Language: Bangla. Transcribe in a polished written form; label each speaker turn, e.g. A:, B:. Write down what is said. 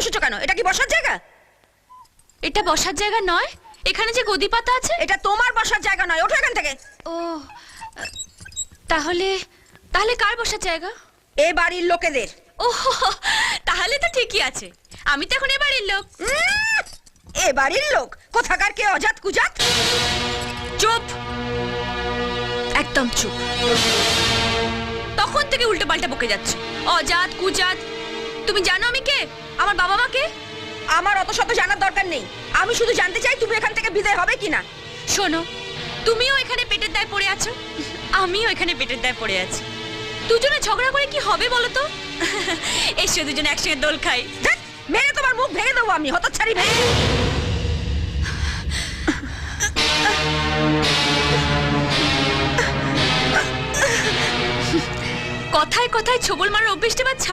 A: বসেছো কেন? এটা কি বসার জায়গা?
B: এটা বসার জায়গা নয়, এখানে যে গদি পাতা আছে
A: এটা তোমার বসার জায়গা নয়, ওঠো এখান থেকে।
B: ও তাহলে তাহলে কার বসার জায়গা?
A: এ বাড়ির লোকেদের।
B: ও তাহলে তো ঠিকই আছে, আমি তো এখন এ বাড়ির লোক।
A: এ বাড়ির লোক? কোথাকার কে অজাত কুজাত?
B: চুপ, একদম চুপ। তখন থেকে উল্টো পাল্টা বকে যাচ্ছে, অজাত কুজাত। তুমি জানো আমি কে? আমার বাবা মা কে?
A: আমার অত শত জানার দরকার নেই। আমি শুধু জানতে চাই তুমি এখান থেকে বিদায় হবে কিনা।
B: শোনো, তুমিও এখানে পেটের দায়ে পড়ে আছো, আমিও এখানে পেটের দায়ে পড়ে আছি। দুজনে ঝগড়া করে কি হবে বলো তো? এসো দুজনে একসঙ্গে দোল খাই।
A: ধ্যাৎ, মেরে তোমার মুখ ভেঙে দেবো আমি, হতচ্ছাড়ি ভেঙে।
B: কথায় কথায় ছোবল মারার অভ্যেসটা